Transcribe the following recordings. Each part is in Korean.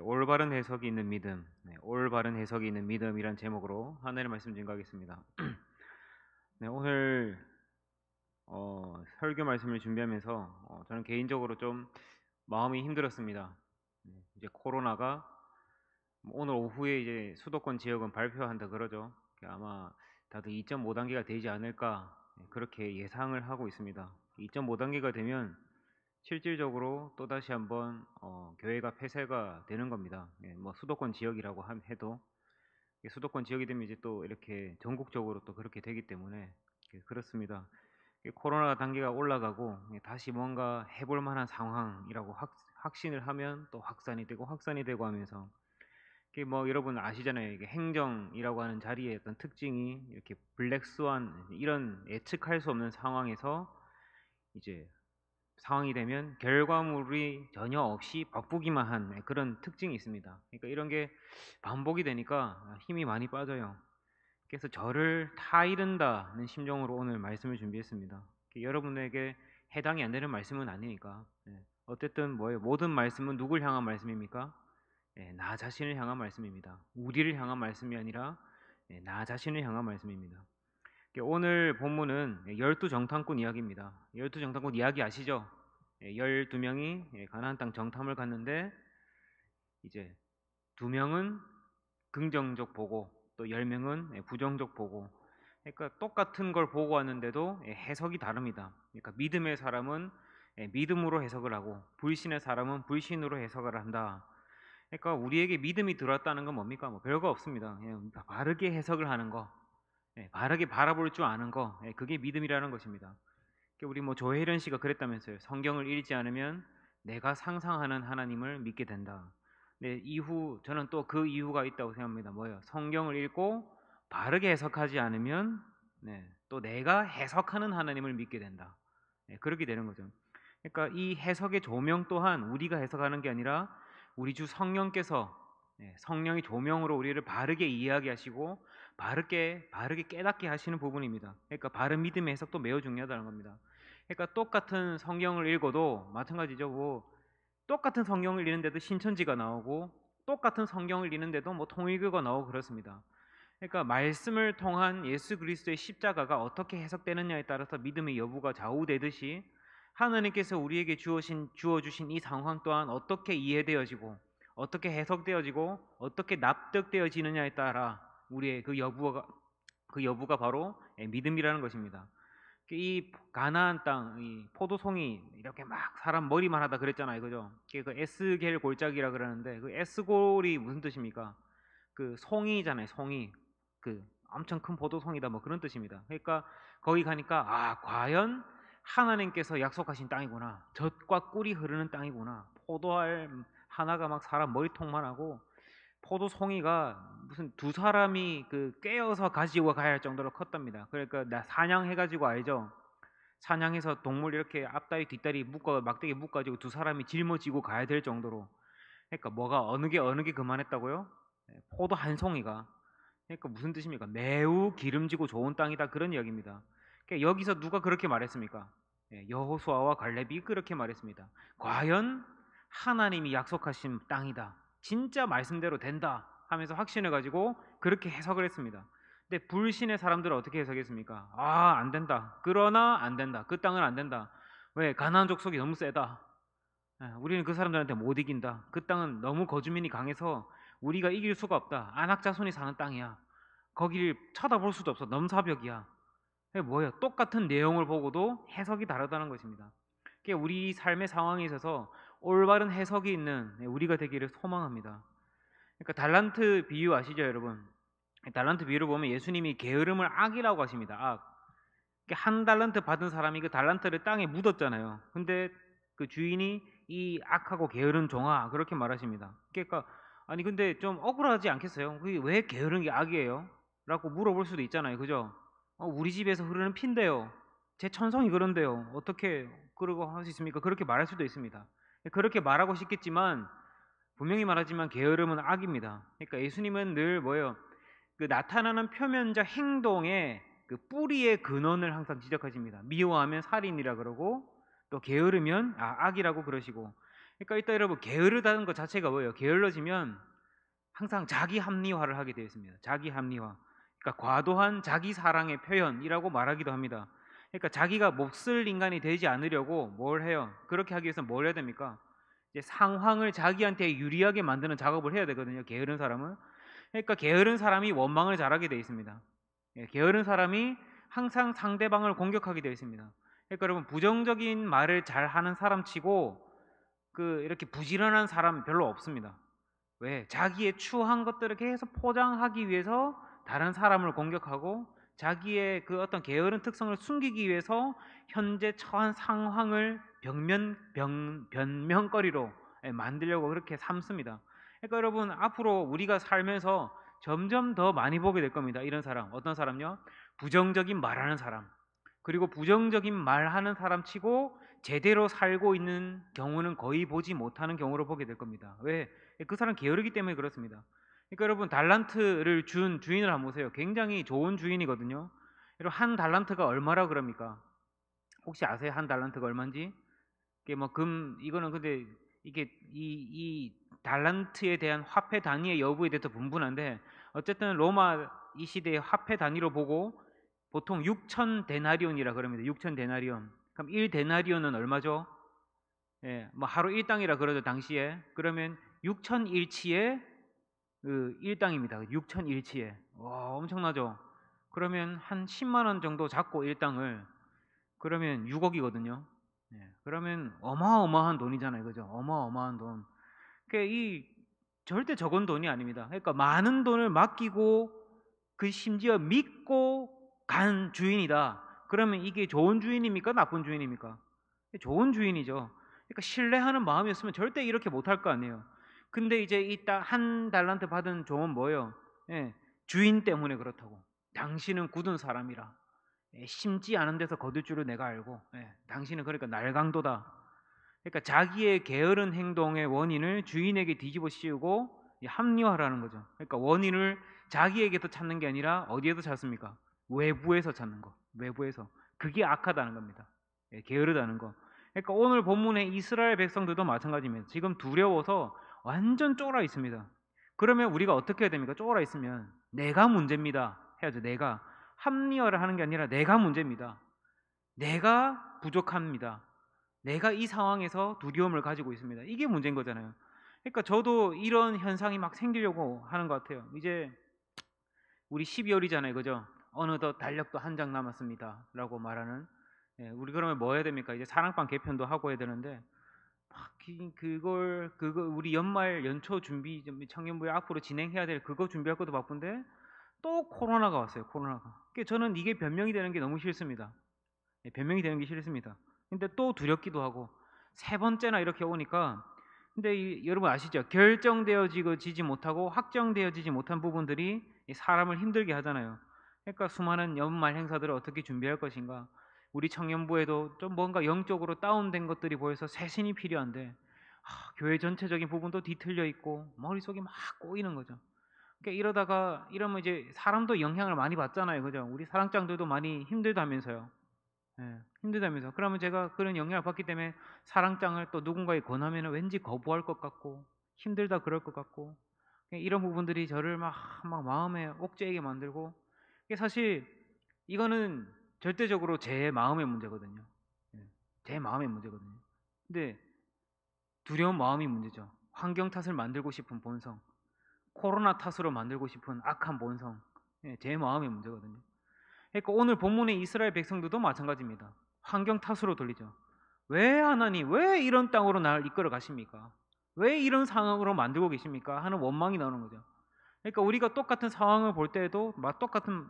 올바른 해석이 있는 믿음, 올바른 해석이 있는 믿음이란 제목으로 하나님의 말씀 증거하겠습니다. 네, 오늘 설교 말씀을 준비하면서 저는 개인적으로 좀 마음이 힘들었습니다. 이제 코로나가 오늘 오후에 이제 수도권 지역은 발표한다 그러죠. 아마 다들 2.5단계가 되지 않을까 그렇게 예상을 하고 있습니다. 2.5단계가 되면 실질적으로 또다시 한번 교회가 폐쇄가 되는 겁니다. 뭐 수도권 지역이라고 해도 수도권 지역이 되면 이제 또 이렇게 전국적으로 또 그렇게 되기 때문에 그렇습니다. 코로나 단계가 올라가고 다시 뭔가 해볼 만한 상황이라고 확신을 하면 또 확산이 되고 하면서 뭐 여러분 아시잖아요. 이게 행정이라고 하는 자리의 어떤 특징이 이렇게 블랙스완 이런 예측할 수 없는 상황에서 이제 상황이 되면 결과물이 전혀 없이 바쁘기만 한 그런 특징이 있습니다. 그러니까 이런 게 반복이 되니까 힘이 많이 빠져요. 그래서 저를 타이른다는 심정으로 오늘 말씀을 준비했습니다. 여러분에게 해당이 안 되는 말씀은 아니니까. 어쨌든 뭐예요? 모든 말씀은 누굴 향한 말씀입니까? 나 자신을 향한 말씀입니다. 우리를 향한 말씀이 아니라 나 자신을 향한 말씀입니다. 오늘 본문은 열두 정탐꾼 이야기입니다. 열두 정탐꾼 이야기 아시죠? 12명이 가나안 땅 정탐을 갔는데 이제 2명은 긍정적 보고 또 10명은 부정적 보고, 그러니까 똑같은 걸 보고 왔는데도 해석이 다릅니다. 그러니까 믿음의 사람은 믿음으로 해석을 하고 불신의 사람은 불신으로 해석을 한다. 그러니까 우리에게 믿음이 들어왔다는 건 뭡니까? 뭐 별거 없습니다. 그냥 바르게 해석을 하는 거, 바르게 바라볼 줄 아는 거, 그게 믿음이라는 것입니다. 우리 뭐 조혜련 씨가 그랬다면서요. 성경을 읽지 않으면 내가 상상하는 하나님을 믿게 된다. 네, 이후 저는 또 그 이유가 있다고 생각합니다. 뭐예요? 성경을 읽고 바르게 해석하지 않으면 또 내가 해석하는 하나님을 믿게 된다. 그렇게 되는 거죠. 그러니까 이 해석의 조명 또한 우리가 해석하는 게 아니라 우리 주 성령께서 성령의 조명으로 우리를 바르게 이해하게 하시고 바르게 깨닫게 하시는 부분입니다. 그러니까 바른 믿음의 해석도 매우 중요하다는 겁니다. 그러니까 똑같은 성경을 읽어도 마찬가지죠. 뭐 똑같은 성경을 읽는데도 신천지가 나오고 똑같은 성경을 읽는데도 뭐 통일교가 나오고 그렇습니다. 그러니까 말씀을 통한 예수 그리스도의 십자가가 어떻게 해석되느냐에 따라서 믿음의 여부가 좌우되듯이 하나님께서 우리에게 주어주신 이 상황 또한 어떻게 이해되어지고 어떻게 해석되어지고 어떻게 납득되어지느냐에 따라 우리의 그 여부가 바로 믿음이라는 것입니다. 이 가나안 땅, 이 포도송이 이렇게 막 사람 머리만 하다 그랬잖아요, 그죠? 그 에스겔 골짜기라 그러는데 그 에스골이 무슨 뜻입니까? 그 송이잖아요, 송이. 그 엄청 큰 포도송이다 뭐 그런 뜻입니다. 그러니까 거기 가니까 과연 하나님께서 약속하신 땅이구나. 젖과 꿀이 흐르는 땅이구나. 포도알 하나가 막 사람 머리통만 하고 포도송이가 무슨 두 사람이 그 꿰어서 가지고 가야 할 정도로 컸답니다. 그러니까 나 사냥해가지고 알죠? 사냥해서 동물 이렇게 앞다리 뒷다리 막대기 묶어가지고 두 사람이 짊어지고 가야 될 정도로. 그러니까 뭐가 어느 게 그만했다고요? 포도 한 송이가. 그러니까 무슨 뜻입니까? 매우 기름지고 좋은 땅이다 그런 이야기입니다. 그러니까 여기서 누가 그렇게 말했습니까? 여호수아와 갈렙이 그렇게 말했습니다. 과연 하나님이 약속하신 땅이다. 진짜 말씀대로 된다 하면서 확신을 가지고 그렇게 해석을 했습니다. 근데 불신의 사람들은 어떻게 해석했습니까? 안 된다. 그러나 안 된다. 그 땅은 안 된다. 왜? 가나안 족속이 너무 세다. 우리는 그 사람들한테 못 이긴다. 그 땅은 너무 거주민이 강해서 우리가 이길 수가 없다. 안악자손이 사는 땅이야. 거기를 쳐다볼 수도 없어. 넘사벽이야. 그게 뭐예요? 똑같은 내용을 보고도 해석이 다르다는 것입니다. 그게 우리 삶의 상황에 있어서 올바른 해석이 있는 우리가 되기를 소망합니다. 그러니까 달란트 비유 아시죠, 여러분? 달란트 비유를 보면 예수님이 게으름을 악이라고 하십니다. 악. 한 달란트 받은 사람이 그 달란트를 땅에 묻었잖아요. 근데 그 주인이 이 악하고 게으른 종아 그렇게 말하십니다. 그러니까 아니 근데 좀 억울하지 않겠어요? 그게 왜 게으른 게 악이에요? 라고 물어볼 수도 있잖아요. 그죠? 우리 집에서 흐르는 피인데요. 제 천성이 그런데요. 어떻게 그러고 할 수 있습니까? 그렇게 말할 수도 있습니다. 그렇게 말하고 싶겠지만 분명히 말하지만 게으름은 악입니다. 그러니까 예수님은 늘 뭐예요? 그 나타나는 표면적 행동에 그 뿌리의 근원을 항상 지적하십니다. 미워하면 살인이라 그러고 또 게으르면 악이라고 그러시고, 그러니까 일단 여러분 게으르다는 것 자체가 뭐예요? 게을러지면 항상 자기 합리화를 하게 되어 있습니다. 자기 합리화. 그러니까 과도한 자기 사랑의 표현이라고 말하기도 합니다. 그러니까 자기가 몹쓸 인간이 되지 않으려고 뭘 해요? 그렇게 하기 위해서 뭘 해야 됩니까? 이제 상황을 자기한테 유리하게 만드는 작업을 해야 되거든요. 게으른 사람은. 그러니까 게으른 사람이 원망을 잘하게 되어 있습니다. 예, 게으른 사람이 항상 상대방을 공격하게 되어 있습니다. 그러니까 여러분 부정적인 말을 잘 하는 사람치고 이렇게 부지런한 사람 별로 없습니다. 왜? 자기의 추한 것들을 계속 포장하기 위해서 다른 사람을 공격하고 자기의 그 어떤 게으른 특성을 숨기기 위해서 현재 처한 상황을 변명거리로 만들려고 그렇게 삼습니다. 그러니까 여러분 앞으로 우리가 살면서 점점 더 많이 보게 될 겁니다. 이런 사람. 어떤 사람요? 부정적인 말하는 사람. 그리고 부정적인 말하는 사람 치고 제대로 살고 있는 경우는 거의 보지 못하는 경우로 보게 될 겁니다. 왜? 그 사람 게으르기 때문에 그렇습니다. 그러니까 여러분 달란트를 준 주인을 한번 보세요. 굉장히 좋은 주인이거든요. 여러분 한 달란트가 얼마라 그럽니까? 혹시 아세요? 한 달란트가 얼마인지? 이게 뭐 이거는 근데 이게 이 달란트에 대한 화폐 단위의 여부에 대해서 분분한데 어쨌든 로마 이 시대의 화폐 단위로 보고 보통 6천 데나리온이라 그럽니다. 6천 데나리온. 그럼 1 데나리온은 얼마죠? 예, 뭐 하루 일당이라 그러죠 당시에. 그러면 6천 일치의 그 일당입니다. 6천 일치에. 와 엄청나죠. 그러면 한 10만 원 정도 잡고 일당을 그러면 6억이거든요. 예, 그러면 어마어마한 돈이잖아요, 그죠? 어마어마한 돈. 그러니까 이 절대 적은 돈이 아닙니다. 그러니까 많은 돈을 맡기고 그 심지어 믿고 간 주인이다. 그러면 이게 좋은 주인입니까? 나쁜 주인입니까? 좋은 주인이죠. 그러니까 신뢰하는 마음이었으면 절대 이렇게 못할 거 아니에요. 근데 이제 이 한 달란트 받은 종은 뭐예요? 예, 주인 때문에 그렇다고. 당신은 굳은 사람이라. 예, 심지 않은 데서 거둘 줄을 내가 알고. 예, 당신은 그러니까 날강도다. 그러니까 자기의 게으른 행동의 원인을 주인에게 뒤집어 씌우고 합리화라는 거죠. 그러니까 원인을 자기에게서 찾는 게 아니라 어디에서 찾습니까? 외부에서 찾는 거. 외부에서. 그게 악하다는 겁니다. 예, 게으르다는 거. 그러니까 오늘 본문의 이스라엘 백성들도 마찬가지입니다. 지금 두려워서 완전 쫄아 있습니다. 그러면 우리가 어떻게 해야 됩니까? 쫄아 있으면 내가 문제입니다. 해야죠. 내가. 합리화를 하는 게 아니라 내가 문제입니다. 내가 부족합니다. 내가 이 상황에서 두려움을 가지고 있습니다. 이게 문제인 거잖아요. 그러니까 저도 이런 현상이 막 생기려고 하는 것 같아요. 이제 우리 12월이잖아요. 그죠? 어느덧 달력도 한 장 남았습니다. 라고 말하는. 예, 우리 그러면 뭐 해야 됩니까? 이제 사랑방 개편도 하고 해야 되는데 그걸 우리 연말 연초 준비 청년부에 앞으로 진행해야 될 그거 준비할 것도 바쁜데 또 코로나가 왔어요. 코로나가. 그러니까 저는 이게 변명이 되는 게 너무 싫습니다. 예, 변명이 되는 게 싫습니다. 근데 또 두렵기도 하고 세 번째나 이렇게 오니까 근데 여러분 아시죠? 결정되어지지 못하고 확정되어지지 못한 부분들이 이 사람을 힘들게 하잖아요. 그러니까 수많은 연말 행사들을 어떻게 준비할 것인가. 우리 청년부에도 좀 뭔가 영적으로 다운된 것들이 보여서 쇄신이 필요한데 교회 전체적인 부분도 뒤틀려 있고 머릿속이 막 꼬이는 거죠. 그러니까 이러면 이제 사람도 영향을 많이 받잖아요. 그죠? 우리 사랑장들도 많이 힘들다면서요. 예, 힘들다면서. 그러면 제가 그런 영향을 받기 때문에 사랑장을 또 누군가에 권하면 왠지 거부할 것 같고 힘들다 그럴 것 같고 이런 부분들이 저를 막 마음에 옥죄이게 만들고 이게 사실 이거는 절대적으로 제 마음의 문제거든요. 예, 제 마음의 문제거든요. 근데 두려운 마음이 문제죠. 환경 탓을 만들고 싶은 본성, 코로나 탓으로 만들고 싶은 악한 본성, 예, 제 마음의 문제거든요. 그러니까 오늘 본문의 이스라엘 백성들도 마찬가지입니다. 환경 탓으로 돌리죠. 왜 하나님, 왜 이런 땅으로 나를 이끌어 가십니까? 왜 이런 상황으로 만들고 계십니까? 하는 원망이 나오는 거죠. 그러니까 우리가 똑같은 상황을 볼 때에도 똑같은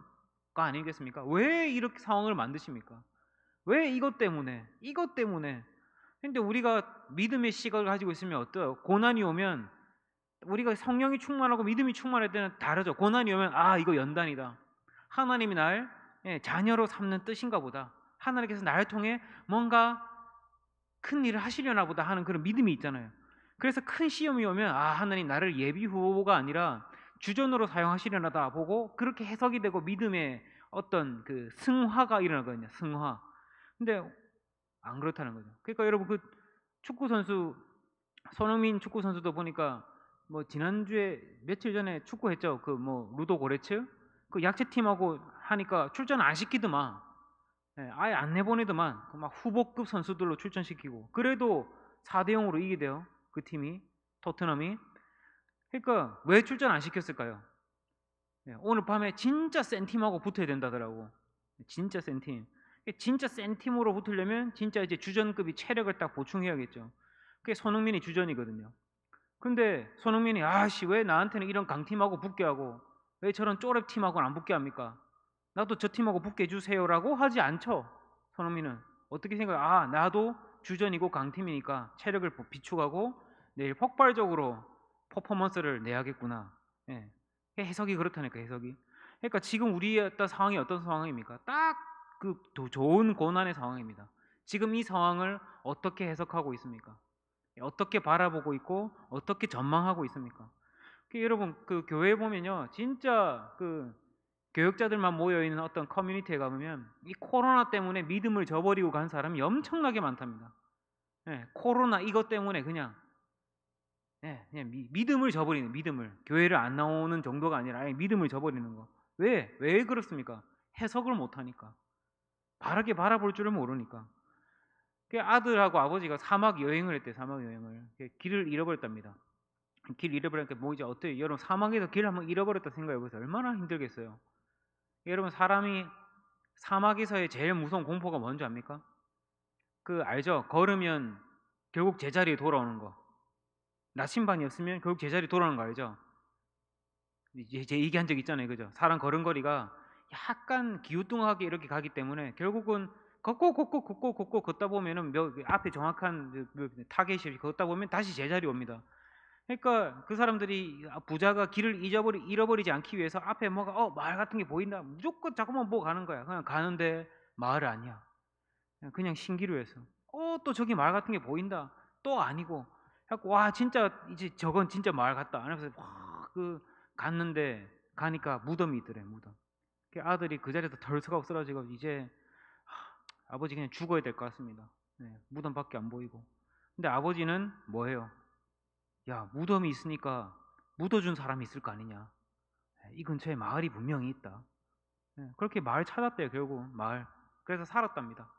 거 아니겠습니까? 왜 이렇게 상황을 만드십니까? 왜 이것 때문에? 이것 때문에. 근데 우리가 믿음의 시각을 가지고 있으면 어때요? 고난이 오면 우리가 성령이 충만하고 믿음이 충만할 때는 다르죠. 고난이 오면 이거 연단이다. 하나님이 날 자녀로 삼는 뜻인가 보다. 하나님께서 나를 통해 뭔가 큰 일을 하시려나 보다 하는 그런 믿음이 있잖아요. 그래서 큰 시험이 오면 하나님 나를 예비 후보가 아니라 주전으로 사용하시려나다 보고 그렇게 해석이 되고 믿음의 어떤 그 승화가 일어나거든요. 승화. 근데 안 그렇다는 거죠. 그러니까 여러분 그 축구 선수 손흥민 축구 선수도 보니까 뭐 지난주에 며칠 전에 축구했죠. 그 뭐 루도 고레츠 그 약체팀하고 하니까 출전 안 시키더만. 예, 아예 안 내보내더만. 막 후보급 선수들로 출전시키고. 그래도 4대 0으로 이기대요. 그 팀이 토트넘이. 그러니까 왜 출전 안 시켰을까요? 예, 오늘 밤에 진짜 센 팀하고 붙어야 된다더라고. 진짜 센 팀. 진짜 센 팀으로 붙으려면 진짜 이제 주전급이 체력을 딱 보충해야겠죠. 그게 손흥민이 주전이거든요. 근데 손흥민이 아씨 왜 나한테는 이런 강팀하고 붙게 하고 왜 저런 쪼렙팀하고는 안 붙게 합니까? 나도 저 팀하고 붙게 해주세요라고 하지 않죠. 손흥민은 어떻게 생각해? 아 나도 주전이고 강팀이니까 체력을 비축하고 내일 폭발적으로 퍼포먼스를 내야겠구나. 예. 해석이 그렇다니까 해석이. 그러니까 지금 우리의 어떤 상황이 어떤 상황입니까? 딱 그 좋은 고난의 상황입니다. 지금 이 상황을 어떻게 해석하고 있습니까? 어떻게 바라보고 있고 어떻게 전망하고 있습니까? 여러분 그 교회에 보면요 진짜 그 교역자들만 모여 있는 어떤 커뮤니티에 가보면 이 코로나 때문에 믿음을 저버리고 간 사람이 엄청나게 많답니다. 예, 코로나 이것 때문에 그냥 그냥 믿음을 저버리는 믿음을 교회를 안 나오는 정도가 아니라 아예 믿음을 저버리는 거. 왜 그렇습니까? 해석을 못하니까 바르게 바라볼 줄을 모르니까. 그 아들하고 아버지가 사막 여행을 했대. 사막 여행을 길을 잃어버렸답니다. 길 잃어버리니까 뭐 이제 어때요? 여러분 사막에서 길 한번 잃어버렸다 생각해보세요. 얼마나 힘들겠어요. 여러분 사람이 사막에서의 제일 무서운 공포가 뭔지 압니까? 그 알죠? 걸으면 결국 제자리에 돌아오는 거. 나침반이 없으면 결국 제자리에 돌아오는 거 알죠? 이제 얘기한 적 있잖아요. 그죠? 사람 걸음걸이가 약간 기우뚱하게 이렇게 가기 때문에 결국은 걷고 걷다 보면은 앞에 정확한 타겟이 걷다 보면 다시 제자리 옵니다. 그러니까 그 사람들이 부자가 길을 잃어버리지 않기 위해서 앞에 뭐가 마을 같은 게 보인다 무조건 자꾸만 보고 가는 거야. 그냥 가는데 마을 아니야. 그냥 신기루해서 또 저기 마을 같은 게 보인다 또 아니고 해갖고 와 진짜 이제 저건 진짜 마을 같다 하면서 그 갔는데 가니까 무덤이 있더래. 무덤. 그 아들이 그 자리에서 덜썩하고 쓰러지고 이제 아버지 그냥 죽어야 될 것 같습니다. 무덤밖에 안 보이고. 근데 아버지는 뭐해요? 야 무덤이 있으니까 묻어준 사람이 있을 거 아니냐. 이 근처에 마을이 분명히 있다. 그렇게 마을 찾았대요. 결국 마을. 그래서 살았답니다.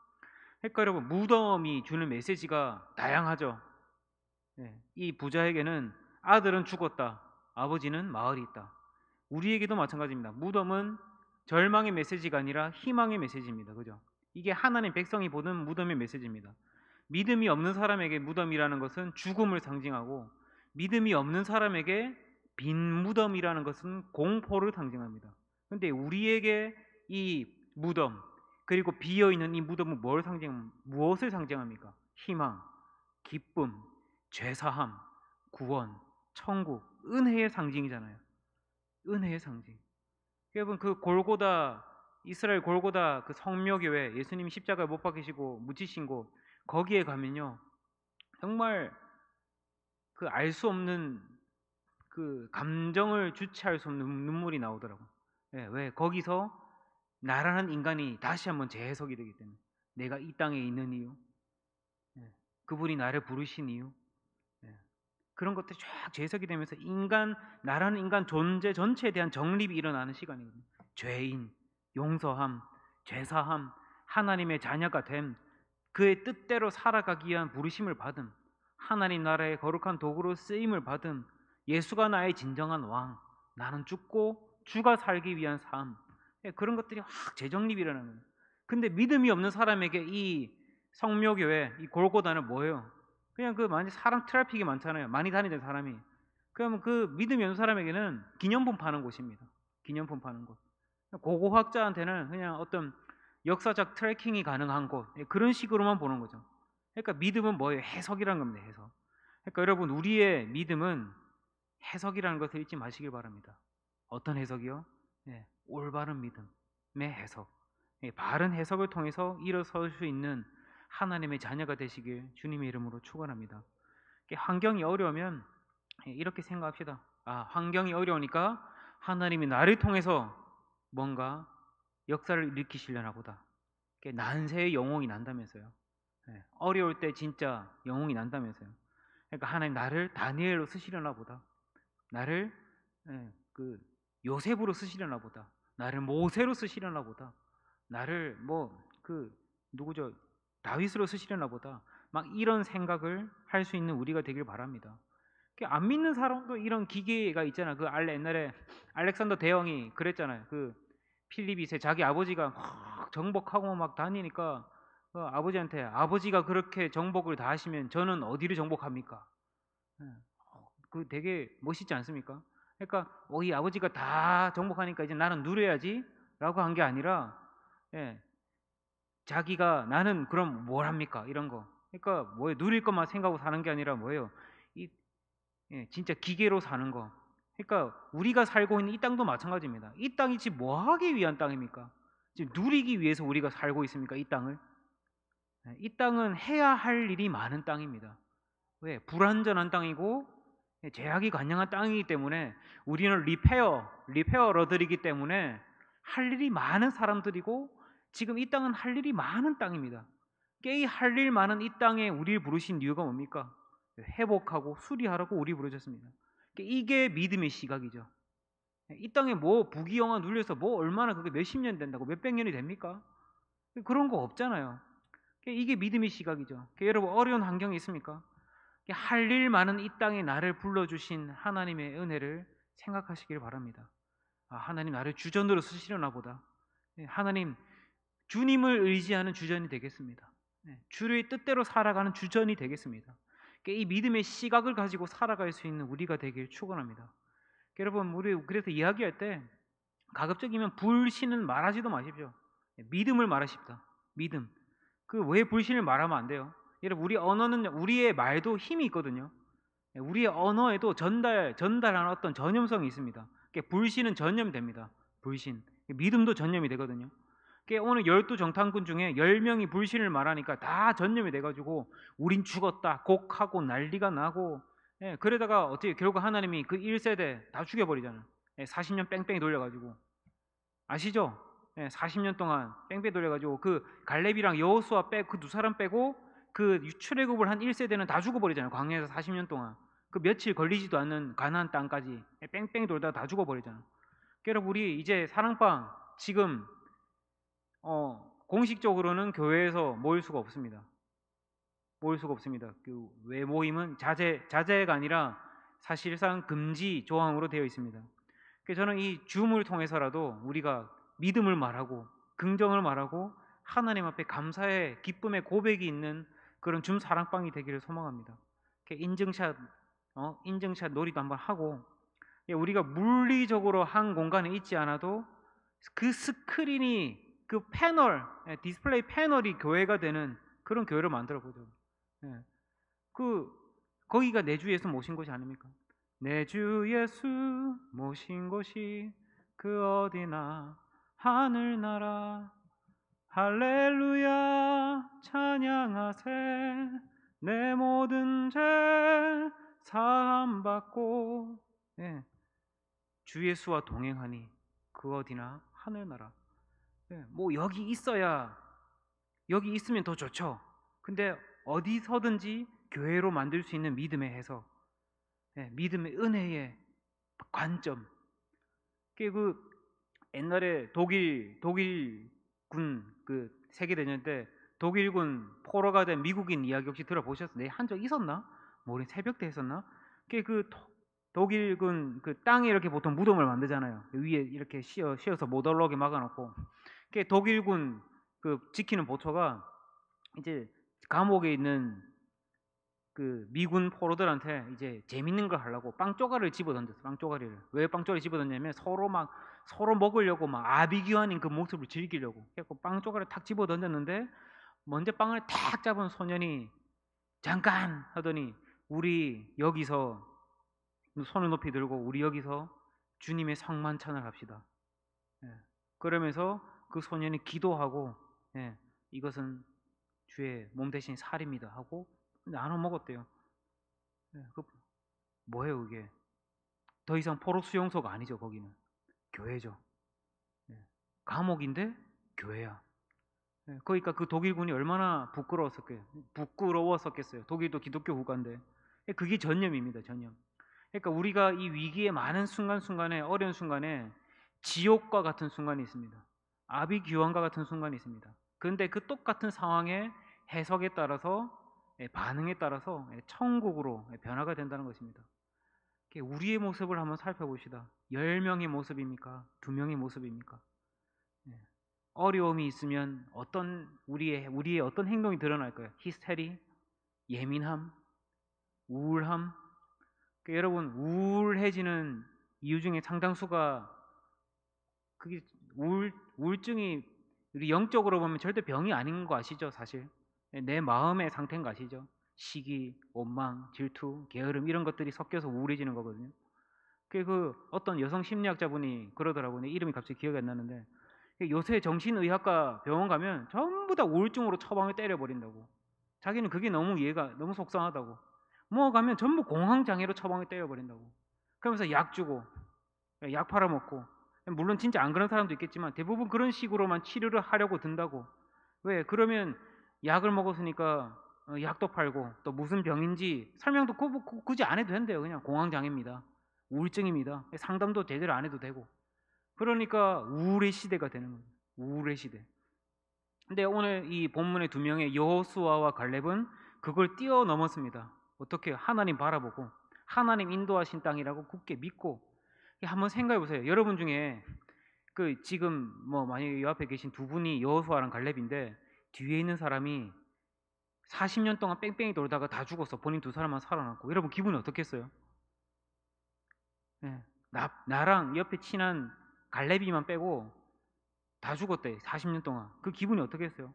그러니까 여러분 무덤이 주는 메시지가 다양하죠. 이 부자에게는 아들은 죽었다. 아버지는 마을이 있다. 우리에게도 마찬가지입니다. 무덤은 절망의 메시지가 아니라 희망의 메시지입니다. 그죠? 이게 하나님 백성이 보는 무덤의 메시지입니다. 믿음이 없는 사람에게 무덤이라는 것은 죽음을 상징하고 믿음이 없는 사람에게 빈 무덤이라는 것은 공포를 상징합니다. 그런데 우리에게 이 무덤 그리고 비어있는 이 무덤은 무엇을 상징합니까? 희망, 기쁨, 죄사함, 구원, 천국, 은혜의 상징이잖아요. 은혜의 상징. 여러분 그 골고다 이스라엘 골고다 그 성묘교회 예수님이 십자가에 못 박히시고 묻히신 곳 거기에 가면요 정말 그 알 수 없는 그 감정을 주체할 수 없는 눈물이 나오더라고. 왜 거기서 나라는 인간이 다시 한번 재해석이 되기 때문에 내가 이 땅에 있는 이유, 그분이 나를 부르신 이유, 그런 것들이 쫙 재해석이 되면서 나라는 인간 존재 전체에 대한 정립이 일어나는 시간이거든요. 죄인, 용서함, 죄사함, 하나님의 자녀가 됨, 그의 뜻대로 살아가기 위한 부르심을 받음, 하나님 나라의 거룩한 도구로 쓰임을 받음, 예수가 나의 진정한 왕, 나는 죽고 주가 살기 위한 삶, 그런 것들이 확 재정립이 일어나는 거예요. 근데 믿음이 없는 사람에게 이 성묘교회, 이 골고다는 뭐예요? 그냥 그 많이 사람 트래픽이 많잖아요. 많이 다니는 사람이. 그러면 그 믿음이 없는 사람에게는 기념품 파는 곳입니다. 기념품 파는 곳. 고고학자한테는 그냥 어떤 역사적 트래킹이 가능한 곳 그런 식으로만 보는 거죠. 그러니까 믿음은 뭐예요? 해석이라는 겁니다. 해석. 그러니까 여러분 우리의 믿음은 해석이라는 것을 잊지 마시길 바랍니다. 어떤 해석이요? 올바른 믿음의 해석. 바른 해석을 통해서 일어설 수 있는 하나님의 자녀가 되시길 주님의 이름으로 축원합니다. 환경이 어려우면 이렇게 생각합시다. 환경이 어려우니까 하나님이 나를 통해서 뭔가 역사를 일으키시려나 보다. 난세의 영웅이 난다면서요. 어려울 때 진짜 영웅이 난다면서요. 그러니까 하나님 나를 다니엘로 쓰시려나 보다. 나를 그 요셉으로 쓰시려나 보다. 나를 모세로 쓰시려나 보다. 나를 뭐 그 누구죠? 다윗으로 쓰시려나 보다. 막 이런 생각을 할 수 있는 우리가 되길 바랍니다. 안 믿는 사람도 이런 기계가 있잖아. 그 옛날에 알렉산더 대왕이 그랬잖아요. 그 필립이 자기 아버지가 막 정복하고 막 다니니까 아버지한테 아버지가 그렇게 정복을 다 하시면 저는 어디를 정복합니까? 예. 그 되게 멋있지 않습니까? 그러니까 이 아버지가 다 정복하니까 이제 나는 누려야지라고 한 게 아니라 예, 자기가 나는 그럼 뭘 합니까? 이런 거. 그러니까 뭐예요? 누릴 것만 생각하고 사는 게 아니라 뭐예요? 이 진짜 기계로 사는 거. 그러니까 우리가 살고 있는 이 땅도 마찬가지입니다. 이 땅이 지금 뭐 하기 위한 땅입니까? 지금 누리기 위해서 우리가 살고 있습니까? 이 땅을? 이 땅은 해야 할 일이 많은 땅입니다. 왜? 불완전한 땅이고 제약이 관영한 땅이기 때문에 우리는 리페어러들이기 때문에 할 일이 많은 사람들이고 지금 이 땅은 할 일이 많은 땅입니다. 이 할 일 많은 이 땅에 우리를 부르신 이유가 뭡니까? 회복하고 수리하라고 우리 부르셨습니다. 이게 믿음의 시각이죠. 이 땅에 뭐 부귀영화 눌려서 뭐 얼마나 그게 몇십 년 된다고 몇백 년이 됩니까? 그런 거 없잖아요. 이게 믿음의 시각이죠. 여러분 어려운 환경이 있습니까? 할 일 많은 이 땅에 나를 불러주신 하나님의 은혜를 생각하시길 바랍니다. 하나님 나를 주전으로 쓰시려나 보다. 하나님 주님을 의지하는 주전이 되겠습니다. 주의 뜻대로 살아가는 주전이 되겠습니다. 이 믿음의 시각을 가지고 살아갈 수 있는 우리가 되길 축원합니다. 여러분 우리 그래서 이야기할 때 가급적이면 불신은 말하지도 마십시오. 믿음을 말하십시다. 믿음. 그 왜 불신을 말하면 안 돼요? 여러분 우리 언어는 우리의 말도 힘이 있거든요. 우리의 언어에도 전달하는 어떤 전염성이 있습니다. 불신은 전염됩니다. 불신. 믿음도 전염이 되거든요. 오늘 12정탐꾼 중에 10명이 불신을 말하니까 다 전염이 돼가지고 우린 죽었다 곡하고 난리가 나고 그러다가 어떻게 결국 하나님이 그 1세대 다 죽여버리잖아요. 40년 뺑뺑이 돌려가지고 아시죠? 40년 동안 뺑뺑이 돌려가지고 그 갈렙이랑 여호수아 빼고 그 두 사람 빼고 그 출애굽을 한 1세대는 다 죽어버리잖아요. 광야에서 40년 동안 그 며칠 걸리지도 않는 가나안 땅까지 뺑뺑이 돌다가 다 죽어버리잖아요. 여러분 우리 이제 사랑방 지금 공식적으로는 교회에서 모일 수가 없습니다. 모일 수가 없습니다. 그 왜 모임은 자제가 아니라 사실상 금지 조항으로 되어 있습니다. 그래서 저는 이 줌을 통해서라도 우리가 믿음을 말하고 긍정을 말하고 하나님 앞에 감사의 기쁨의 고백이 있는 그런 줌 사랑방이 되기를 소망합니다. 인증샷 놀이도 한번 하고 우리가 물리적으로 한 공간에 있지 않아도 그 스크린이 그 디스플레이 패널이 교회가 되는 그런 교회를 만들어 보죠. 거기가 내 주 예수 모신 곳이 아닙니까? 내 주 예수 모신 곳이 그 어디나 하늘나라 할렐루야 찬양하세 내 모든 죄 사함받고 주 예수와 동행하니 그 어디나 하늘나라. 뭐 여기 있으면 더 좋죠. 근데 어디서든지 교회로 만들 수 있는 믿음의 해석, 믿음의 은혜의 관점. 그 옛날에 독일군 그 세계대전 때 독일군 포로가 된 미국인 이야기 혹시 들어보셨어요? 네, 한 적 있었나? 뭐 우리 새벽 때 했었나? 그 독일군 그 땅에 이렇게 보통 무덤을 만들잖아요. 위에 이렇게 씌어서 못 올라오게 막아놓고. 독일군 그 지키는 보초가 이제 감옥에 있는 그 미군 포로들한테 이제 재밌는 걸 하려고 빵 쪼가리를 집어 던졌어. 빵 쪼가리를. 왜 빵 쪼가리 집어 던졌냐면 서로 먹으려고 막 아비규환인 그 모습을 즐기려고. 그래서 빵 쪼가리를 탁 집어 던졌는데 먼저 빵을 탁 잡은 소년이 잠깐 하더니 우리 여기서 손을 높이 들고 우리 여기서 주님의 성만찬을 합시다. 그러면서 그 소년이 기도하고 이것은 주의 몸 대신 살입니다 하고 나눠 먹었대요. 뭐예요 그게? 더 이상 포로 수용소가 아니죠. 거기는 교회죠. 감옥인데 교회야. 그러니까 그 독일군이 얼마나 부끄러웠었겠어요. 독일도 기독교 국가인데 그게 전념입니다. 전념. 그러니까 우리가 이 위기의 많은 순간순간에, 어려운 순간에 지옥과 같은 순간이 있습니다. 아비규환과 같은 순간이 있습니다. 그런데 그 똑같은 상황의 해석에 따라서, 반응에 따라서 천국으로 변화가 된다는 것입니다. 우리의 모습을 한번 살펴봅시다. 10명의 모습입니까? 2명의 모습입니까? 예. 어려움이 있으면 우리의 어떤 행동이 드러날까요? 히스테리, 예민함, 우울함. 여러분, 우울해지는 이유 중에 상당수가, 그게 우울증이 우리 영적으로 보면 절대 병이 아닌 거 아시죠? 사실 내 마음의 상태인 거 아시죠? 시기, 원망, 질투, 게으름 이런 것들이 섞여서 우울해지는 거거든요. 그 어떤 여성 심리학자분이 그러더라고요. 내 이름이 갑자기 기억이 안 나는데, 요새 정신의학과 병원 가면 전부 다 우울증으로 처방을 때려버린다고. 자기는 그게 너무 이해가 너무 속상하다고. 뭐 가면 전부 공황장애로 처방을 때려버린다고. 그러면서 약 주고, 약 팔아먹고. 물론 진짜 안 그런 사람도 있겠지만 대부분 그런 식으로만 치료를 하려고 든다고. 왜? 그러면 약을 먹었으니까 약도 팔고, 또 무슨 병인지 설명도 굳이 안 해도 된대요. 그냥 공황장애입니다, 우울증입니다, 상담도 제대로 안 해도 되고. 그러니까 우울의 시대가 되는 거예요. 우울의 시대. 근데 오늘 이 본문의 2명의 여호수아와 갈렙은 그걸 뛰어넘었습니다. 어떻게? 하나님 바라보고 하나님 인도하신 땅이라고 굳게 믿고. 한번 생각해 보세요. 여러분 중에 지금 뭐 만약에 요 앞에 계신 2분이 여호수아랑 갈렙인데, 뒤에 있는 사람이 40년 동안 뺑뺑이 돌다가 다 죽었어. 본인 2사람만 살아남고. 여러분 기분이 어떻겠어요? 예. 나랑 옆에 친한 갈렙이만 빼고 다 죽었대. 40년 동안. 그 기분이 어떻겠어요?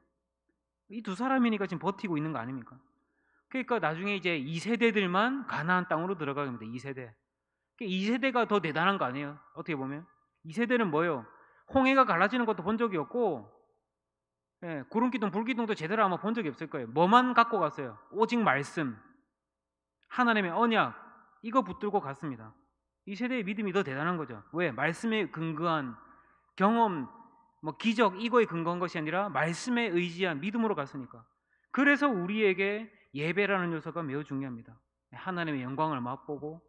이 2사람이니까 지금 버티고 있는 거 아닙니까? 그러니까 나중에 이제 2세대들만 가나안 땅으로 들어가게 됩니다. 2세대. 2세대가 더 대단한 거 아니에요? 어떻게 보면 2세대는 뭐예요? 홍해가 갈라지는 것도 본 적이 없고, 구름기둥 불기둥도 제대로 아마 본 적이 없을 거예요. 뭐만 갖고 갔어요? 오직 말씀, 하나님의 언약, 이거 붙들고 갔습니다. 2세대의 믿음이 더 대단한 거죠. 왜? 말씀에 근거한 경험, 뭐 기적, 이거에 근거한 것이 아니라 말씀에 의지한 믿음으로 갔으니까. 그래서 우리에게 예배라는 요소가 매우 중요합니다. 하나님의 영광을 맛보고,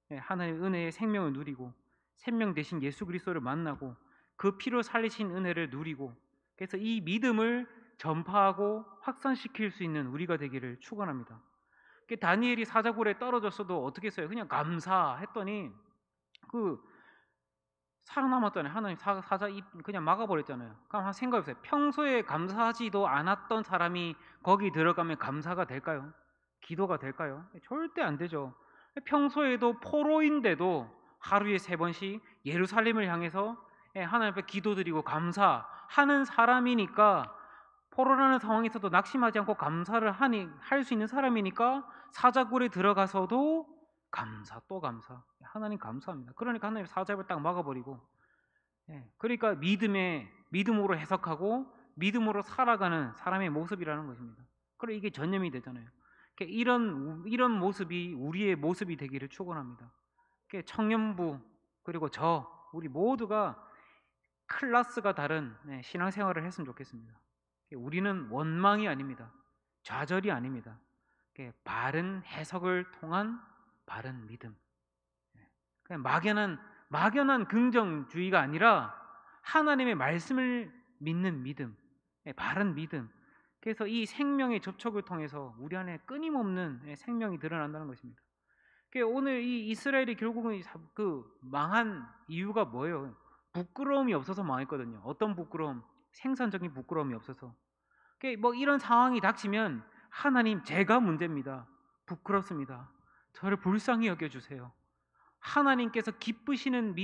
하나님의 은혜의 생명을 누리고, 생명 대신 예수 그리스도를 만나고, 그 피로 살리신 은혜를 누리고, 그래서 이 믿음을 전파하고 확산시킬 수 있는 우리가 되기를 축원합니다. 다니엘이 사자굴에 떨어졌어도 어떻게 했어요? 그냥 감사했더니 살아남았잖아요. 하나님 사자 입 그냥 막아버렸잖아요. 그럼 한번 생각해보세요. 평소에 감사하지도 않았던 사람이 거기 들어가면 감사가 될까요? 기도가 될까요? 절대 안 되죠. 평소에도 포로인데도 하루에 3번씩 예루살렘을 향해서 하나님 앞에 기도드리고 감사하는 사람이니까, 포로라는 상황에서도 낙심하지 않고 감사를 할 수 있는 사람이니까 사자굴에 들어가서도 감사 또 감사. 하나님 감사합니다. 그러니까 하나님 사자굴 딱 막아버리고, 그러니까 믿음으로 해석하고 믿음으로 살아가는 사람의 모습이라는 것입니다. 그래 이게 전념이 되잖아요. 이런 모습이 우리의 모습이 되기를 축원합니다. 청년부 그리고 우리 모두가 클래스가 다른 신앙생활을 했으면 좋겠습니다. 우리는 원망이 아닙니다. 좌절이 아닙니다. 바른 해석을 통한 바른 믿음. 그냥 막연한 긍정주의가 아니라 하나님의 말씀을 믿는 믿음, 바른 믿음. 그래서 이 생명의 접촉을 통해서 우리 안에 끊임없는 생명이 드러난다는 것입니다. 오늘 이 이스라엘이 결국은 망한 이유가 뭐예요? 부끄러움이 없어서 망했거든요. 어떤 부끄러움? 생산적인 부끄러움이 없어서. 뭐 이런 상황이 닥치면 하나님, 제가 문제입니다. 부끄럽습니다. 저를 불쌍히 여겨주세요. 하나님께서 기뻐하시는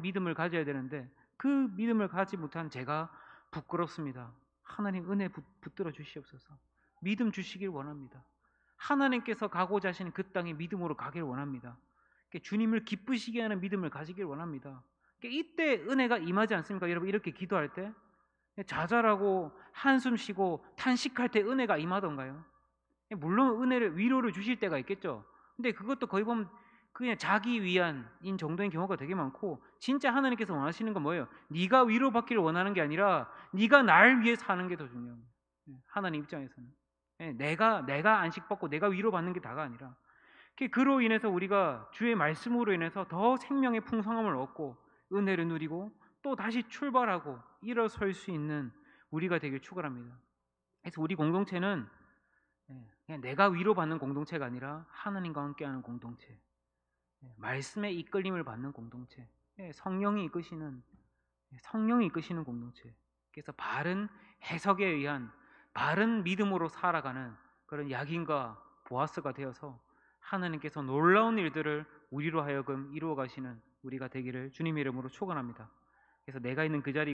믿음을 가져야 되는데 그 믿음을 가지 못한 제가 부끄럽습니다. 하나님 은혜 붙들어 주시옵소서. 믿음 주시길 원합니다. 하나님께서 가고자 하시는 그 땅에 믿음으로 가길 원합니다. 주님을 기쁘시게 하는 믿음을 가지길 원합니다. 이때 은혜가 임하지 않습니까? 여러분 이렇게 기도할 때 좌절하고 한숨 쉬고 탄식할 때 은혜가 임하던가요? 물론 위로를 주실 때가 있겠죠. 근데 그것도 거의 보면 그냥 자기 위안인 정도인 경우가 되게 많고, 진짜 하나님께서 원하시는 건 뭐예요? 네가 위로받기를 원하는 게 아니라 네가 날 위해 사는 게 더 중요합니다. 하나님 입장에서는 예, 내가 안식 받고 내가 위로받는 게 다가 아니라 그로 인해서 우리가 주의 말씀으로 인해서 더 생명의 풍성함을 얻고 은혜를 누리고 또 다시 출발하고 일어설 수 있는 우리가 되길 축원합니다. 그래서 우리 공동체는 그냥 내가 위로받는 공동체가 아니라 하나님과 함께하는 공동체, 말씀의 이끌림을 받는 공동체, 성령이 이끄시는 공동체. 그래서 바른 해석에 의한 바른 믿음으로 살아가는 그런 야긴과 보아스가 되어서 하나님께서 놀라운 일들을 우리로 하여금 이루어 가시는 우리가 되기를 주님의 이름으로 축원합니다. 그래서 내가 있는 그 자리